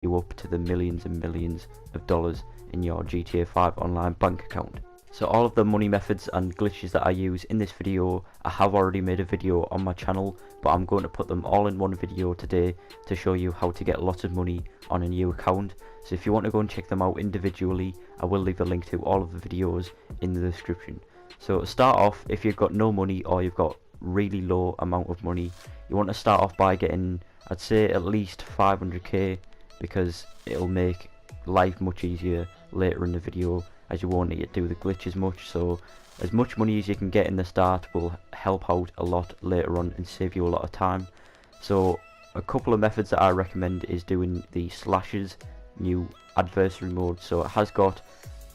you up to the millions and millions of dollars in your GTA 5 online bank account. So all of the money methods and glitches that I use in this video, I have already made a video on my channel, but I'm going to put them all in one video today to show you how to get lots of money on a new account. So if you want to go and check them out individually, I will leave a link to all of the videos in the description. So to start off, if you've got no money or you've got really low amount of money, you want to start off by getting, I'd say, at least 500k, because it'll make life much easier later in the video, as you won't need to do the glitch as much. So as much money as you can get in the start will help out a lot later on and save you a lot of time. So a couple of methods that I recommend is doing the Slash's new adversary mode. So it has got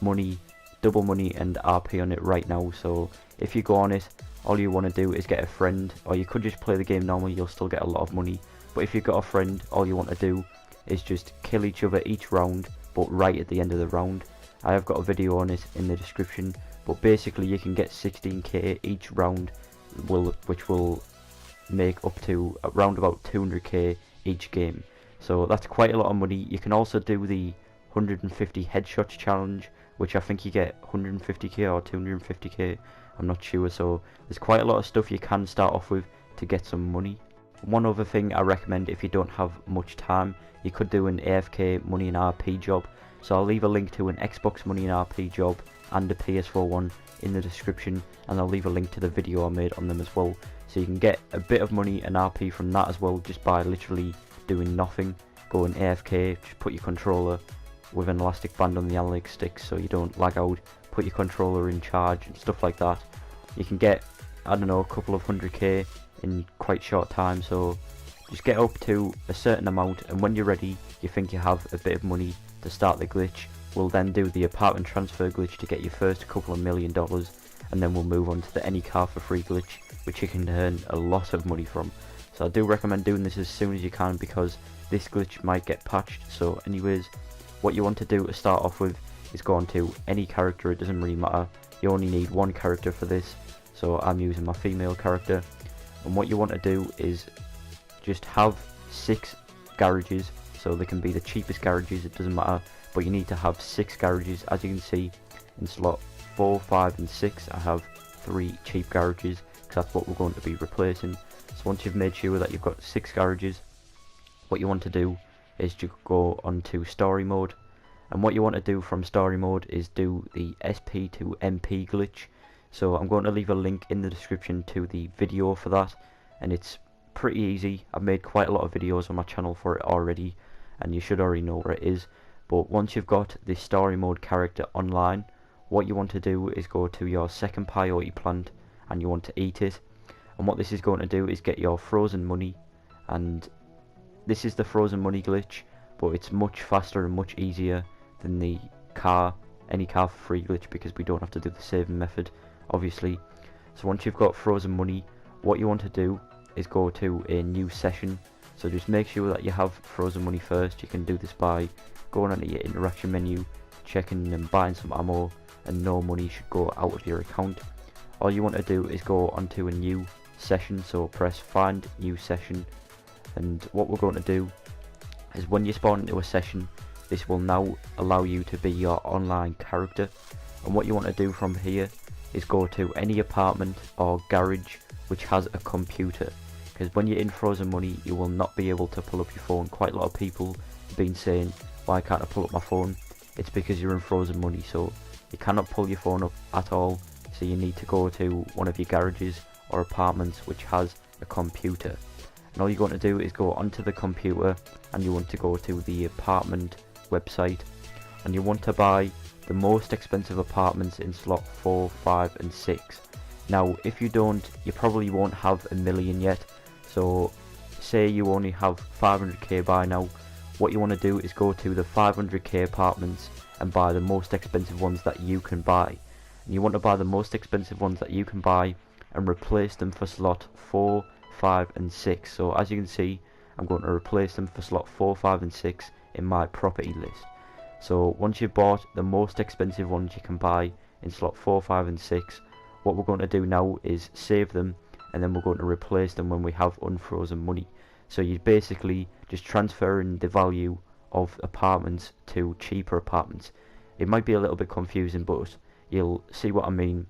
money, double money and RP on it right now. So if you go on it, all you want to do is get a friend, or you could just play the game normal, you'll still get a lot of money. But if you've got a friend, all you want to do is just kill each other each round, but right at the end of the round. I have got a video on it in the description, but basically you can get 16k each round, which will make up to around about 200k each game. So that's quite a lot of money. You can also do the 150 headshots challenge, which I think you get 150k or 250k, I'm not sure. So there's quite a lot of stuff you can start off with to get some money. One other thing I recommend, if you don't have much time, you could do an AFK money and RP job. So I'll leave a link to an Xbox money and RP job and a PS4 one in the description, and I'll leave a link to the video I made on them as well. So you can get a bit of money and RP from that as well, just by literally doing nothing. Going AFK, just put your controller with an elastic band on the analog stick so you don't lag out, put your controller in charge and stuff like that. You can get, I don't know, a couple of 100k in quite short time. So just get up to a certain amount, and when you're ready, you think you have a bit of money to start the glitch, we'll then do the apartment transfer glitch to get your first couple of $1 million, and then we'll move on to the any car for free glitch, which you can earn a lot of money from. So I do recommend doing this as soon as you can, because this glitch might get patched. So anyways, what you want to do to start off with is go on to any character, it doesn't really matter, you only need one character for this, so I'm using my female character. And what you want to do is just have 6 garages. So they can be the cheapest garages, it doesn't matter, but you need to have 6 garages. As you can see, in slot 4, 5 and 6 I have 3 cheap garages, because that's what we're going to be replacing. So once you've made sure that you've got 6 garages, what you want to do is to go onto story mode, and what you want to do from story mode is do the SP to MP glitch. So I'm going to leave a link in the description to the video for that, and it's pretty easy. I've made quite a lot of videos on my channel for it already, and you should already know where it is. But once you've got the story mode character online, what you want to do is go to your second peyote plant and you want to eat it. And what this is going to do is get your frozen money, and this is the frozen money glitch, but it's much faster and much easier than the any car for free glitch, because we don't have to do the saving method, obviously. So once you've got frozen money, what you want to do is go to a new session. So just make sure that you have frozen money first. You can do this by going onto your interaction menu, checking and buying some ammo, and no money should go out of your account. All you want to do is go onto a new session, so press find new session, and what we're going to do is when you spawn into a session, this will now allow you to be your online character. And what you want to do from here is go to any apartment or garage which has a computer, because when you're in frozen money you will not be able to pull up your phone. Quite a lot of people have been saying, why can't I pull up my phone? It's because you're in frozen money, so you cannot pull your phone up at all. So you need to go to one of your garages or apartments which has a computer, and all you're going to do is go onto the computer, and you want to go to the apartment website, and you want to buy the most expensive apartments in slot 4, 5 and 6. Now if you don't, you probably won't have $1 million yet. So say you only have 500k by now, what you want to do is go to the 500k apartments and buy the most expensive ones that you can buy. And you want to buy the most expensive ones that you can buy and replace them for slot 4, 5 and 6. So as you can see, I'm going to replace them for slot 4, 5 and 6 in my property list. So once you've bought the most expensive ones you can buy in slot 4, 5 and 6, what we're going to do now is save them, and then we're going to replace them when we have unfrozen money. So you're basically just transferring the value of apartments to cheaper apartments. It might be a little bit confusing, but you'll see what I mean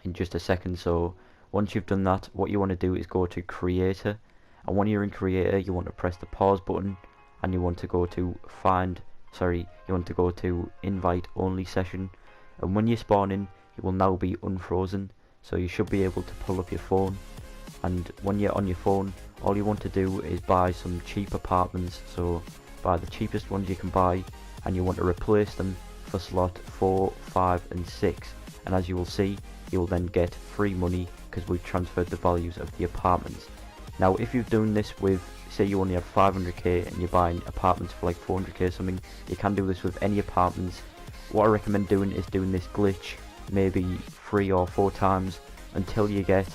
in just a second. So once you've done that, what you want to do is go to creator, and when you're in creator you want to press the pause button, and you want to go to invite only session, and when you spawn in you will now be unfrozen, so you should be able to pull up your phone, and when you're on your phone all you want to do is buy some cheap apartments. So buy the cheapest ones you can buy, and you want to replace them for slot 4, 5 and 6, and as you will see you will then get free money because we've transferred the values of the apartments. Now if you've done this with, say you only have 500k and you're buying apartments for like 400k or something, you can do this with any apartments. What I recommend doing is doing this glitch maybe 3 or 4 times until you get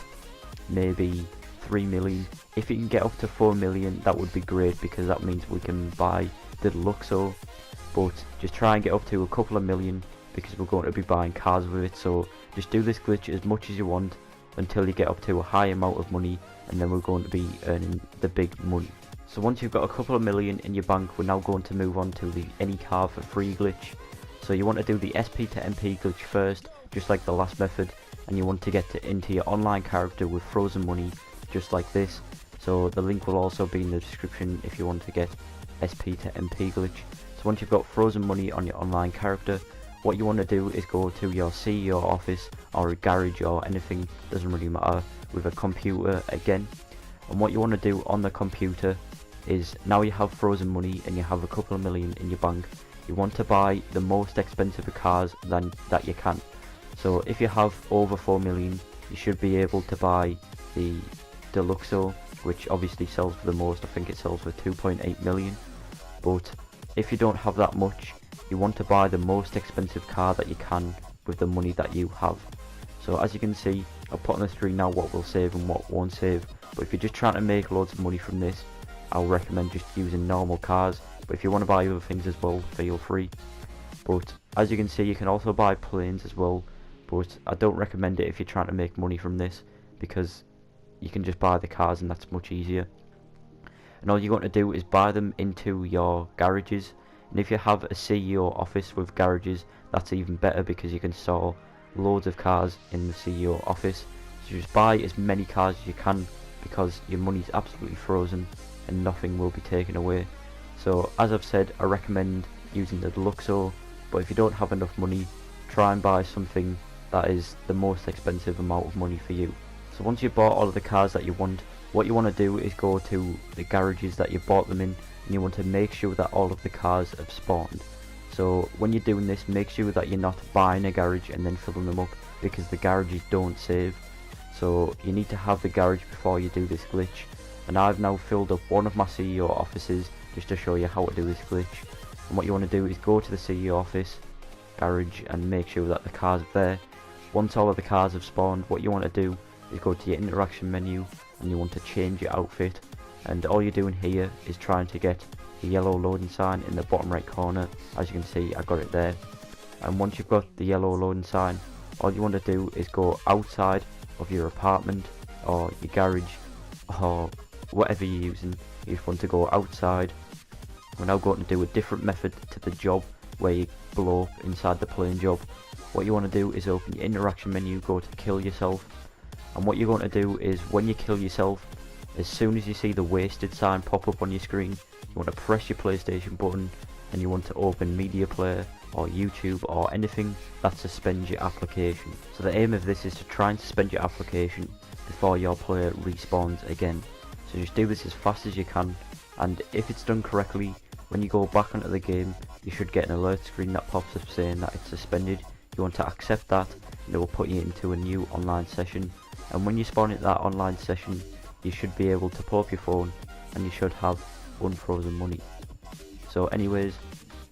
maybe 3 million. If you can get up to 4 million that would be great, because that means we can buy the Deluxo, but just try and get up to a couple of million because we're going to be buying cars with it. So just do this glitch as much as you want until you get up to a high amount of money, and then we're going to be earning the big money. So once you've got a couple of million in your bank, we're now going to move on to the any car for free glitch. So you want to do the SP to MP glitch first, just like the last method, and you want to get into your online character with frozen money, just like this. So the link will also be in the description if you want to get SP to MP glitch. So once you've got frozen money on your online character, what you want to do is go to your CEO office or a garage or anything, doesn't really matter, with a computer again. And what you want to do on the computer is, now you have frozen money and you have a couple of million in your bank, you want to buy the most expensive cars that you can. So if you have over 4 million, you should be able to buy the Deluxo, which obviously sells for the most. I think it sells for 2.8 million. But if you don't have that much, you want to buy the most expensive car that you can with the money that you have. So as you can see, I'll put on the screen now what will save and what won't save. But if you're just trying to make loads of money from this, I'll recommend just using normal cars. But if you want to buy other things as well, feel free. But as you can see, you can also buy planes as well, but I don't recommend it if you're trying to make money from this, because you can just buy the cars and that's much easier. And all you're going to do is buy them into your garages, and if you have a CEO office with garages, that's even better because you can store loads of cars in the CEO office. So just buy as many cars as you can, because your money's absolutely frozen and nothing will be taken away. So as I've said, I recommend using the Deluxo, but if you don't have enough money, try and buy something that is the most expensive amount of money for you. So once you've bought all of the cars that you want, what you want to do is go to the garages that you bought them in, and you want to make sure that all of the cars have spawned. So when you're doing this, make sure that you're not buying a garage and then filling them up, because the garages don't save. So you need to have the garage before you do this glitch, and I've now filled up one of my CEO offices just to show you how to do this glitch. And what you want to do is go to the CEO office, garage, and make sure that the cars are there. Once all of the cars have spawned, what you want to do is go to your interaction menu, and you want to change your outfit, and all you're doing here is trying to get the yellow loading sign in the bottom right corner. As you can see, I got it there. And once you've got the yellow loading sign, all you want to do is go outside of your apartment or your garage or whatever you're using. You just want to go outside. We're now going to do a different method to the job where you blow up inside the plane job. What you want to do is open your interaction menu, go to kill yourself, and what you're going to do is, when you kill yourself, as soon as you see the wasted sign pop up on your screen, you want to press your PlayStation button, and you want to open Media Player or YouTube or anything that suspends your application. So the aim of this is to try and suspend your application before your player respawns again. So just do this as fast as you can, and if it's done correctly, when you go back onto the game, you should get an alert screen that pops up saying that it's suspended. You want to accept that, and it will put you into a new online session. And when you spawn into that online session, you should be able to pull up your phone, and you should have unfrozen money. So anyways,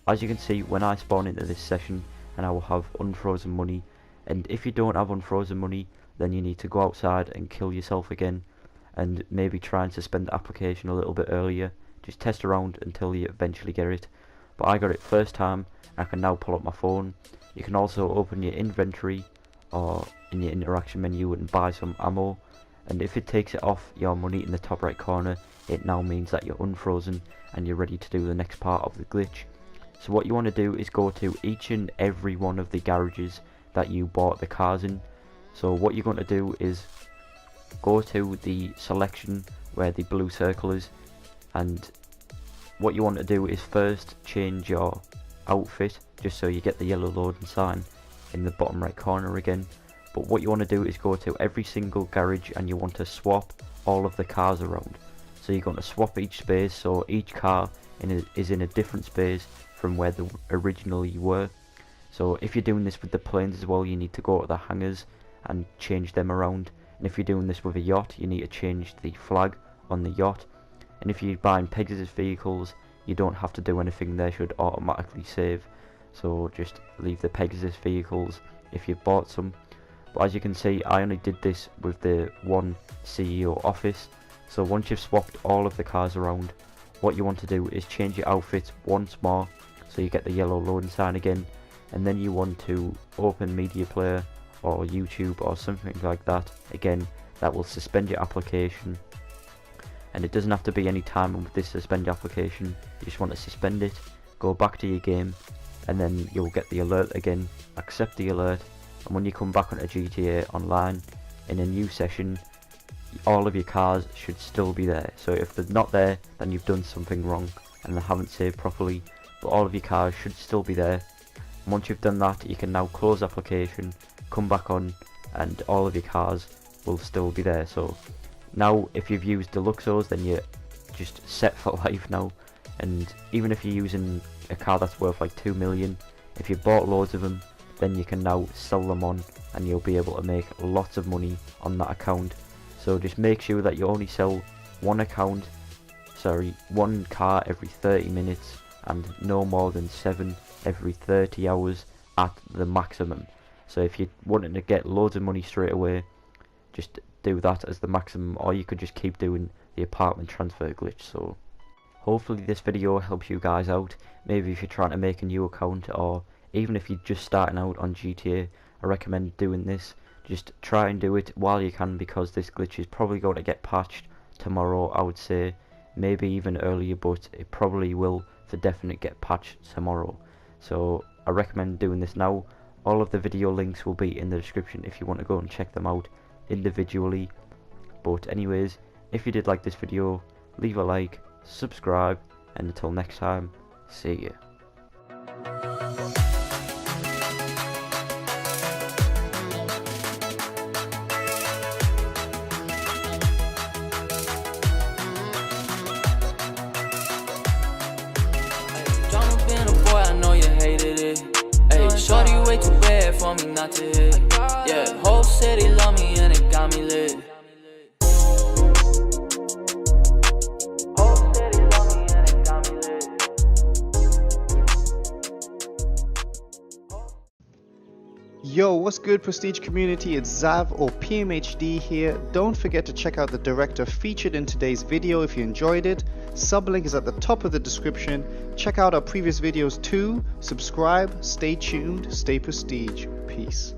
as you can see, when I spawn into this session, and I will have unfrozen money. And if you don't have unfrozen money, then you need to go outside and kill yourself again, and maybe try and suspend the application a little bit earlier. Just test around until you eventually get it. But I got it first time. I can now pull up my phone. You can also open your inventory or in your interaction menu and buy some ammo, and if it takes it off your money in the top right corner, it now means that you're unfrozen and you're ready to do the next part of the glitch. So what you want to do is go to each and every one of the garages that you bought the cars in. So what you're going to do is go to the selection where the blue circle is, and what you want to do is first change your outfit just so you get the yellow loading sign in the bottom right corner again. But what you want to do is go to every single garage and you want to swap all of the cars around. So you're going to swap each space, so each car is in a different space from where they originally were. So if you're doing this with the planes as well, you need to go to the hangars and change them around. And if you're doing this with a yacht, you need to change the flag on the yacht. And if you're buying Pegasus vehicles, you don't have to do anything, they should automatically save. So just leave the Pegasus vehicles if you've bought some. But as you can see, I only did this with the one CEO office. So once you've swapped all of the cars around, what you want to do is change your outfits once more so you get the yellow loading sign again, and then you want to open media player or YouTube or something like that. Again, that will suspend your application, and it doesn't have to be any time with this suspend application. You just want to suspend it, go back to your game, and then you'll get the alert again. Accept the alert, and when you come back onto GTA Online in a new session, all of your cars should still be there. So if they're not there, then you've done something wrong and they haven't saved properly, but all of your cars should still be there. And once you've done that, you can now close application, come back on, and all of your cars will still be there. So now if you've used Deluxos, then you're just set for life now. And even if you're using a car that's worth like 2 million, if you bought loads of them, then you can now sell them on and you'll be able to make lots of money on that account. So just make sure that you only sell one car every 30 minutes and no more than 7 every 30 hours at the maximum. So if you're wanting to get loads of money straight away, just do that as the maximum, or you could just keep doing the apartment transfer glitch. So hopefully this video helps you guys out. Maybe if you're trying to make a new account, or even if you're just starting out on GTA, I recommend doing this. Just try and do it while you can, because this glitch is probably going to get patched tomorrow, I would say. Maybe even earlier, but it probably will for definite get patched tomorrow. So I recommend doing this now. All of the video links will be in the description if you want to go and check them out individually. But anyways, if you did like this video, leave a like, subscribe, and until next time, see ya. I know you hated it. Hey, shorty way too bad for me not to hit. Yeah, whole city love me and it got me lit. Whole city love me and it got me lit. Yo, what's good Prestige community? It's Zav or PMHD here. Don't forget to check out the director featured in today's video if you enjoyed it. Sub link is at the top of the description. Check out our previous videos too. Subscribe, stay tuned, stay prestige. Peace.